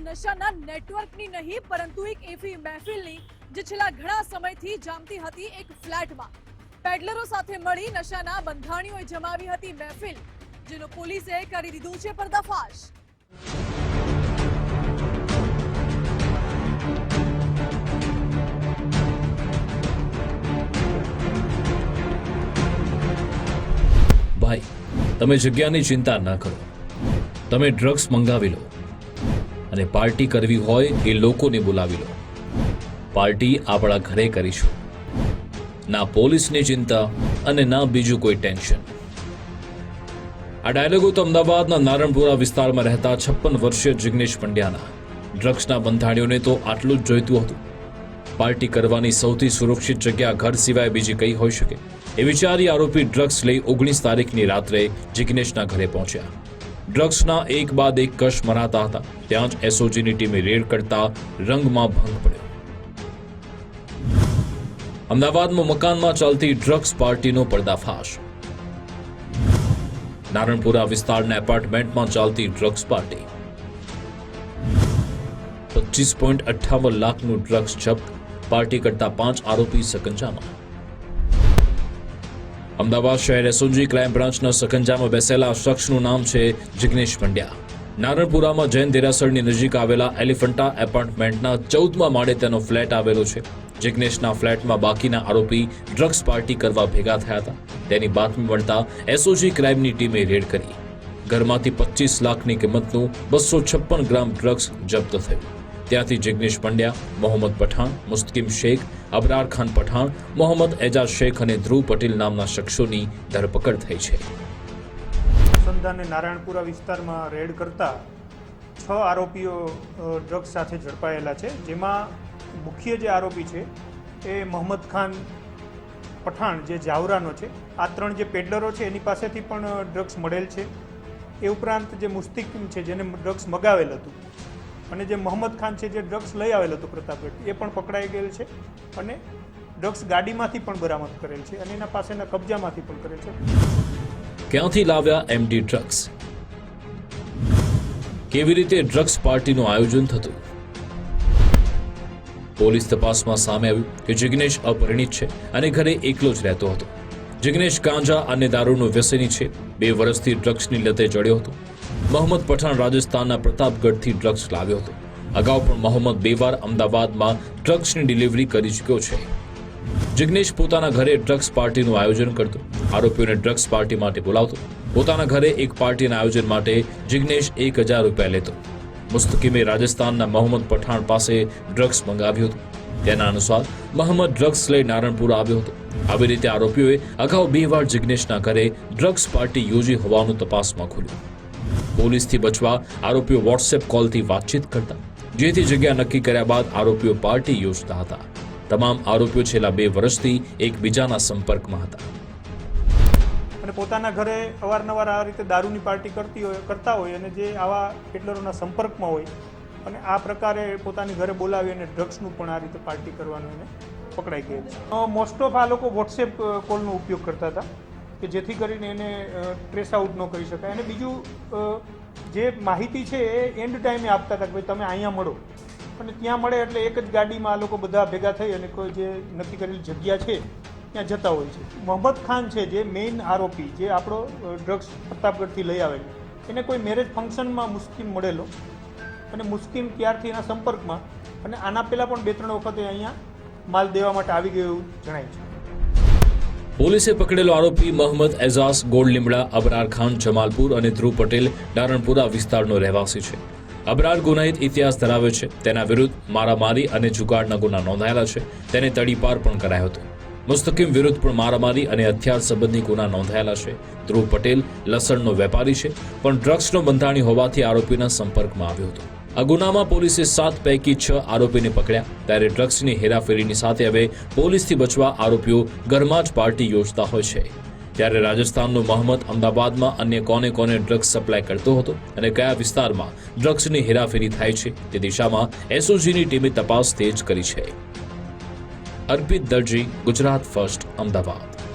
નશાના નેટવર્કની નહીં પરંતુ એક એવી મહેફિલની જે છેલ્લા ઘણા સમયથી જામતી હતી એક ફ્લેટમાં પેડલરો સાથે મળી નશાના બંધાણીઓએ જમાવી હતી મહેફિલ, જેનો પોલીસે કરી દીધું છે પર્દાફાશ। ભાઈ, તમે જગ્યાની ચિંતા ના કરો, તમે ડ્રગ્સ મંગાવી લો અને પાર્ટી કરવી હોય એ લોકોને બોલાવી લો। પાર્ટી આપણા ઘરે કરીશું, ના પોલીસની ચિંતા અને ના બીજું કોઈ ટેન્શન। આ ડાયલોગો તો અમદાવાદના નારણપુરા વિસ્તારમાં રહેતા 56 વર્ષીય જિગ્નેશ પંડ્યાના। ડ્રગ્સના બંધાણીઓને તો આટલું જ જોઈતું હતું। પાર્ટી કરવાની સૌથી સુરક્ષિત જગ્યા ઘર સિવાય બીજી કઈ હોઈ શકે એ વિચારી આરોપી ડ્રગ્સ લઈ 19 તારીખની રાત્રે જિગ્નેશના ઘરે પહોંચ્યા। ડ્રગ્સના એક બાદ એક કશ મરાતા હતા, ત્યાં જ એસઓજીની ટીમે રેડ કરતા રંગમાં ભંગ પડ્યો। અમદાવાદમાં મકાનમાં ચાલતી ડ્રગ્સ પાર્ટીનો પર્દાફાશ। નારણપુરા વિસ્તારના એપાર્ટમેન્ટમાં ચાલતી ડ્રગ્સ પાર્ટી। 25.58 લાખનું ડ્રગ્સ જપ્ત, પાર્ટી કરતા 5 આરોપી સકંજામાં। અમદાવાદ શહેર એસઓજી ક્રાઇમ બ્રાન્ચના સકંજામાં બેસેલા શખ્સનું નામ છે જિગ્નેશ પંડ્યા। નારણપુરામાં જૈન દેરાસરની નજીક આવેલા એલિફન્ટા એપાર્ટમેન્ટના 14મા માળે તેનો ફ્લેટ આવેલો છે। જિગ્નેશના ફ્લેટમાં બાકીના આરોપી ડ્રગ્સ પાર્ટી કરવા ભેગા થયા હતા। તેની બાતમી મળતા એસઓજી ક્રાઇમની ટીમે રેડ કરી ઘરમાંથી 25 લાખની કિંમતનું 256 ગ્રામ ડ્રગ્સ જપ્ત થયું। ત્યાંથી જિગ્નેશ પંડ્યા, મોહમ્મદ પઠાણ, મુસ્તકીમ શેખ, અબરાર ખાન પઠાણ, મોહમ્મદ એજાઝ શેખ અને ધ્રુવ પટેલ નામના શખ્સોની ધરપકડ થઈ છે। સંધાને નારાયણપુરા વિસ્તારમાં રેડ કરતા 6 આરોપીઓ ડ્રગ્સ સાથે ઝડપાયેલા છે, જેમાં મુખ્ય જે આરોપી છે એ મોહમ્મદ ખાન પઠાણ જે જાવરાનો છે। આ 3 જે પેડલરો છે એની પાસેથી પણ ડ્રગ્સ મળેલ છે। એ ઉપરાંત જે મુસ્તકીમ છે જેને ડ્રગ્સ મગાવેલ હતું અને જે મોહમ્મદ ખાન છે જે ડ્રગ્સ લઈ આવેલ હતું પ્રતાપગઢ, એ પણ પકડાઈ ગયેલ છે અને ડ્રગ્સ ગાડીમાંથી પણ બરામદ કરેલ છે અને એના પાસેના કબજામાંથી પણ કરેલ છે। ક્યાંથી લાવ્યા એમડી ડ્રગ્સ? કેવી રીતે ડ્રગ્સ પાર્ટીનું આયોજન થતું? પોલીસ તપાસમાં સામે આવ્યું કે જિગ્નેશ અપરિણિત છે અને ઘરે એકલો જ રહેતો હતો। જિગ્નેશ ગાંજા અને દારૂનો વ્યસની છે, 2 વર્ષથી ડ્રગ્સની લતે ચડ્યો હતો। મોહમ્મદ પઠાણ રાજસ્થાનના પ્રતાપગઢથી ડ્રગ્સ લાવ્યો હતો। અગાઉ પણ મોહમ્મદ 2 વાર અમદાવાદમાં ડ્રગ્સની ડિલિવરી કરી ચૂક્યો છે। જિગ્નેશ પોતાના ઘરે ડ્રગ્સ પાર્ટીનું આયોજન કરતો, આરોપીઓને ડ્રગ્સ પાર્ટી માટે બોલાવતો। પોતાના ઘરે એક પાર્ટીના આયોજન માટે જિગ્નેશ 1000 રૂપિયા લેતો। મુસ્તકીમે રાજસ્થાનના મોહમ્મદ પઠાણ પાસે ડ્રગ્સ મંગાવ્યું હતું। તેના અનુસાર મોહમ્મદ ડ્રગ્સ લઈ નારણપુરા આવ્યો હતો। આવી રીતે આરોપીઓએ અગાઉ 2 વાર જિગ્નેશના ઘરે ડ્રગ્સ પાર્ટી યોજી હોવાનું તપાસમાં ખુલ્યું। પોલીસથી બચવા આરોપીઓ વોટ્સએપ કોલથી વાતચીત કરતા, જેથી જગ્યા નક્કી કર્યા બાદ આરોપીઓ પાર્ટી યોજતા હતા। તમામ આરોપીઓ છેલ્લા 2 વર્ષથી એકબીજાના સંપર્કમાં હતા અને પોતાના ઘરે અવારનવાર આ રીતે દારૂની પાર્ટી કરતા હોય અને જે આવા પેડલરોના સંપર્કમાં હોય અને આ પ્રકારે પોતાની ઘરે બોલાવી અને ડ્રગ્સનું પણ આ રીતે પાર્ટી કરવાનું એને પકડાઈ ગયેલ છે। મોસ્ટ ઓફ આ લોકો વોટ્સએપ કોલનો ઉપયોગ કરતા હતા કે જેથી કરીને એને ટ્રેસ આઉટ ન કરી શકાય। અને બીજું જે માહિતી છે એ એન્ડ ટાઈમે આપતા હતા કે ભાઈ તમે અહીંયા મળો, અને ત્યાં મળે એટલે એક જ ગાડીમાં આ લોકો બધા ભેગા થઈ અને કોઈ જે નક્કી કરેલી જગ્યા છે ત્યાં જતા હોય છે। મોહમ્મદ ખાન છે જે મેઇન આરોપી, જે આપણો ડ્રગ્સ પ્રતાપગઢથી લઈ આવેલો, એને કોઈ મેરેજ ફંક્શનમાં મુસ્કીમ મળેલો અને મુસ્કીમ ત્યારથી એના સંપર્કમાં અને આના પહેલાં પણ 2-3 વખતે અહીંયા માલ દેવા માટે આવી ગયો એવું જણાય છે। પોલીસે પકડેલો આરોપી મોહમ્મદ એજાઝ ગોળલીમડા, અબરાર ખાન જમાલપુર અને ધ્રુવ પટેલ નારણપુરા વિસ્તારનો રહેવાસી છે। અબરાર ગુનાહિત ઇતિહાસ ધરાવે છે। તેના વિરુદ્ધ મારામારી અને જુગારના ગુના નોંધાયેલા છે। તેને તડીપાર પણ કરાયો હતો। મુસ્તકીમ વિરુદ્ધ પણ મારામારી અને હથિયાર સંબંધી ગુના નોંધાયેલા છે। ધ્રુવ પટેલ લસણનો વેપારી છે, પણ ડ્રગ્સનો બંધાણી હોવાથી આરોપીના સંપર્કમાં આવ્યો હતો। આ ગુનામાં પોલીસે 7 પૈકી 6 આરોપીને પકડ્યા। ત્યારે ડ્રગ્સની હેરાફેરીની સાથે હવે પોલીસથી બચવા આરોપીઓ ઘરમાં જ પાર્ટી યોજતા હોય છે। ત્યારે રાજસ્થાનનો મોહમ્મદ અમદાવાદમાં અન્ય કોને ડ્રગ્સ સપ્લાય કરતો હતો અને કયા વિસ્તારમાં ડ્રગ્સની હેરાફેરી થાય છે તે દિશામાં એસઓજીની ટીમે તપાસ તેજ કરી છે। અર્પિત દરજી, ગુજરાત ફર્સ્ટ, અમદાવાદ।